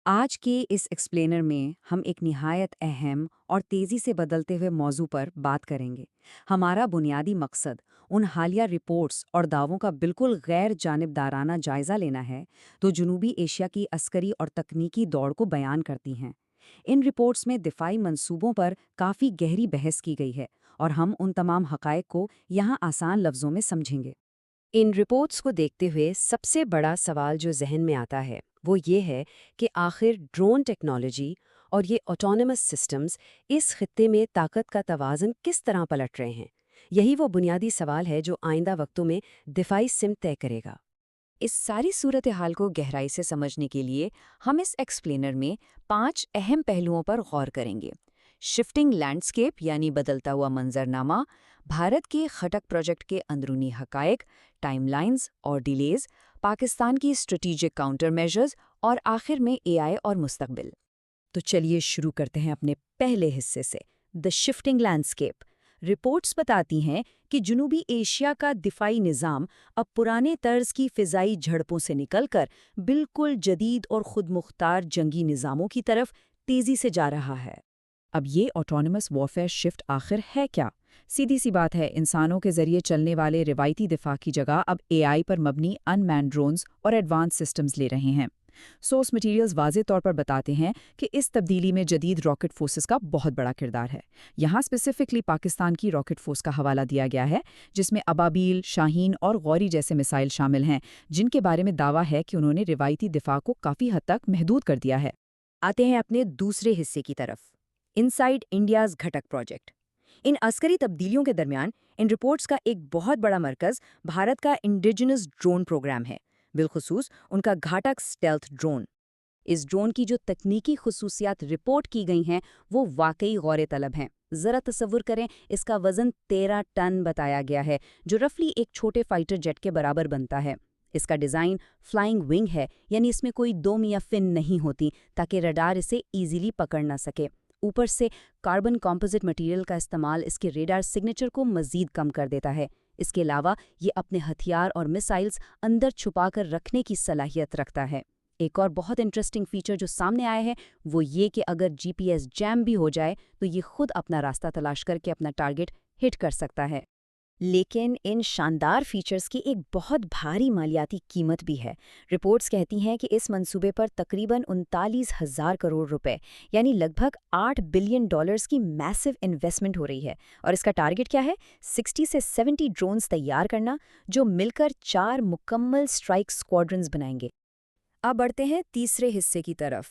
آج کے اس ایکسپلینر میں ہم ایک نہایت اہم اور تیزی سے بدلتے ہوئے موضوع پر بات کریں گے۔ ہمارا بنیادی مقصد ان حالیہ رپورٹس اور دعووں کا بالکل غیر جانبدارانہ جائزہ لینا ہے جو جنوبی ایشیا کی عسکری اور تکنیکی دوڑ کو بیان کرتی ہیں۔ ان رپورٹس میں دفاعی منصوبوں پر کافی گہری بحث کی گئی ہے اور ہم ان تمام حقائق کو یہاں آسان لفظوں میں سمجھیں گے۔ ان رپورٹس کو دیکھتے ہوئے سب سے بڑا سوال جو ذہن میں آتا ہے وہ یہ ہے کہ آخر ڈرون ٹیکنالوجی اور یہ آٹونمس سسٹمز اس خطے میں طاقت کا توازن کس طرح پلٹ رہے ہیں۔ یہی وہ بنیادی سوال ہے جو آئندہ وقتوں میں دفاعی سمت طے کرے گا۔ اس ساری صورتحال کو گہرائی سے سمجھنے کے لیے ہم اس ایکسپلینر میں 5 اہم پہلوؤں پر غور کریں گے۔ شفٹنگ لینڈسکیپ یعنی بدلتا ہوا منظرنامہ، بھارت کے خٹک پروجیکٹ کے اندرونی حقائق، ٹائم لائنز اور ڈیلیز، پاکستان کی اسٹریٹجک کاؤنٹر میجرز اور آخر میں اے آئی اور مستقبل۔ تو چلیے شروع کرتے ہیں اپنے پہلے حصے سے، دی شفٹنگ لینڈسکیپ۔ رپورٹس بتاتی ہیں کہ جنوبی ایشیا کا دفاعی نظام اب پرانے طرز کی فضائی جھڑپوں سے نکل کر بالکل جدید اور خود مختار جنگی نظاموں کی طرف تیزی سے جا رہا ہے۔ اب یہ آٹونمس وارفیئر شفٹ آخر ہے کیا؟ سیدھی سی بات ہے، انسانوں کے ذریعے چلنے والے روایتی دفاع کی جگہ اب اے آئی پر مبنی ان مین ڈرونز اور ایڈوانس سسٹمز لے رہے ہیں۔ سورس مٹیریلز واضح طور پر بتاتے ہیں کہ اس تبدیلی میں جدید راکٹ فورسز کا بہت بڑا کردار ہے۔ یہاں اسپیسیفکلی پاکستان کی راکٹ فورس کا حوالہ دیا گیا ہے، جس میں ابابیل، شاہین اور غوری جیسے میزائل شامل ہیں، جن کے بارے میں دعویٰ ہے کہ انہوں نے روایتی دفاع کو کافی حد تک محدود کر دیا ہے۔ آتے ہیں اپنے دوسرے حصے کی طرف، انسائیڈ انڈیاز گھٹک پروجیکٹ۔ ان عسکری تبدیلیوں کے درمیان ان رپورٹس کا ایک بہت بڑا مرکز بھارت کا انڈیجنس ڈرون پروگرام ہے، بالخصوص ان کا گھاٹک اسٹیلتھ ڈرون۔ اس ڈرون کی جو تکنیکی خصوصیات رپورٹ کی گئی ہیں وہ واقعی غور طلب ہیں۔ ذرا تصور کریں، اس کا وزن 13 ٹن بتایا گیا ہے، جو رفلی ایک چھوٹے فائٹر جیٹ کے برابر بنتا ہے۔ اس کا ڈیزائن فلائنگ ونگ ہے، یعنی اس میں کوئی دوم یا فن نہیں ہوتی تاکہ ریڈار اسے ایزیلی پکڑ نہ سکے۔ اوپر سے کاربن کمپوزٹ مٹیریل کا استعمال اس کے ریڈار سگنیچر کو مزید کم کر دیتا ہے۔ اس کے علاوہ یہ اپنے ہتھیار اور میسائلز اندر چھپا کر رکھنے کی صلاحیت رکھتا ہے۔ ایک اور بہت انٹرسٹنگ فیچر جو سامنے آیا ہے وہ یہ کہ اگر جی پی ایس جیم بھی ہو جائے تو یہ خود اپنا راستہ تلاش کر کے اپنا ٹارگٹ ہٹ کر سکتا ہے۔ لیکن ان شاندار فیچرز کی ایک بہت بھاری مالیاتی قیمت بھی ہے۔ رپورٹس کہتی ہیں کہ اس منصوبے پر تقریباً 39,000 کروڑ روپے یعنی لگ بھگ $8 بلین کی میسو انویسٹمنٹ ہو رہی ہے، اور اس کا ٹارگٹ کیا ہے؟ 60 سے 70 ڈرونز تیار کرنا، جو مل کر 4 مکمل اسٹرائک اسکواڈرنز بنائیں گے۔ اب بڑھتے ہیں تیسرے حصے کی طرف،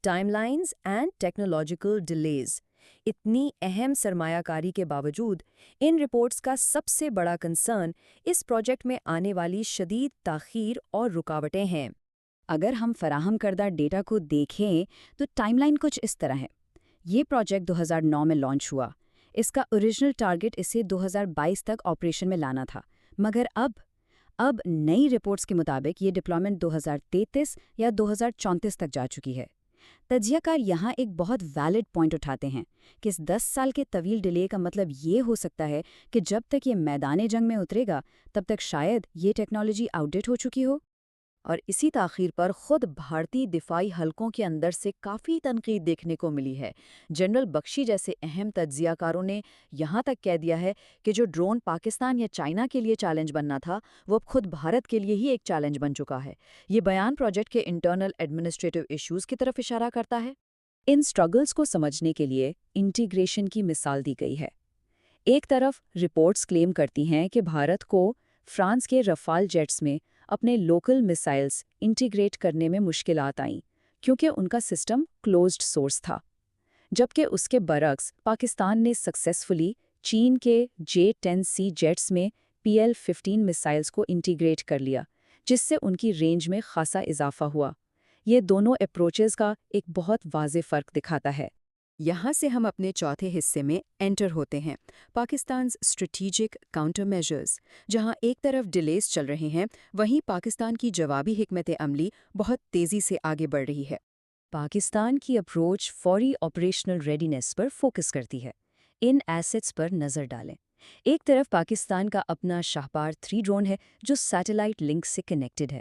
time lines and technological delays. اتنی اہم سرمایہ کاری کے باوجود ان رپورٹس کا سب سے بڑا کنسرن اس پروجیکٹ میں آنے والی شدید تاخیر اور رکاوٹیں ہیں۔ اگر ہم فراہم کردہ ڈیٹا کو دیکھیں تو ٹائم لائن کچھ اس طرح ہے۔ یہ پروجیکٹ 2009 میں لانچ ہوا۔ اس کا اوریجنل ٹارگٹ اسے 2022 تک آپریشن میں لانا تھا، مگر اب نئی رپورٹس کے مطابق یہ ڈپلائمنٹ 2033 یا 2034 تک جا چکی ہے۔ تجزیہ کار یہاں ایک بہت ویلڈ پوائنٹ اٹھاتے ہیں کہ اس 10 سال کے طویل ڈیلے کا مطلب یہ ہو سکتا ہے کہ جب تک یہ میدان جنگ میں اترے گا تب تک شاید یہ ٹیکنالوجی آؤٹ ڈیٹ ہو چکی ہو۔ اور اسی تاخیر پر خود بھارتی دفاعی حلقوں کے اندر سے کافی تنقید دیکھنے کو ملی ہے۔ جنرل بخشی جیسے اہم تجزیہ کاروں نے یہاں تک کہہ دیا ہے کہ جو ڈرون پاکستان یا چائنا کے لیے چیلنج بننا تھا وہ اب خود بھارت کے لیے ہی ایک چیلنج بن چکا ہے۔ یہ بیان پروجیکٹ کے انٹرنل ایڈمنسٹریٹو ایشوز کی طرف اشارہ کرتا ہے۔ ان سٹرگلز کو سمجھنے کے لیے انٹیگریشن کی مثال دی گئی ہے۔ ایک طرف رپورٹس کلیم کرتی ہیں کہ بھارت کو فرانس کے رفال جیٹس میں اپنے لوکل میسائلز انٹیگریٹ کرنے میں مشکلات آئیں کیونکہ ان کا سسٹم کلوزڈ سورس تھا، جبکہ اس کے برعکس پاکستان نے سکسیسفلی چین کے J-10C جیٹس میں PL-15 میسائلز کو انٹیگریٹ کر لیا، جس سے ان کی رینج میں خاصا اضافہ ہوا۔ یہ دونوں اپروچز کا ایک بہت واضح فرق دکھاتا ہے۔ یہاں سے ہم اپنے چوتھے حصے میں انٹر ہوتے ہیں، پاکستان's اسٹریٹجک کاؤنٹر میجرز۔ جہاں ایک طرف ڈیلیز چل رہے ہیں، وہیں پاکستان کی جوابی حکمت عملی بہت تیزی سے آگے بڑھ رہی ہے۔ پاکستان کی اپروچ فوری آپریشنل ریڈینس پر فوکس کرتی ہے۔ ان ایسٹس پر نظر ڈالیں۔ ایک طرف پاکستان کا اپنا شاہپار 3 ڈرون ہے جو سیٹلائٹ لنک سے کنیکٹڈ ہے۔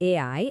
AI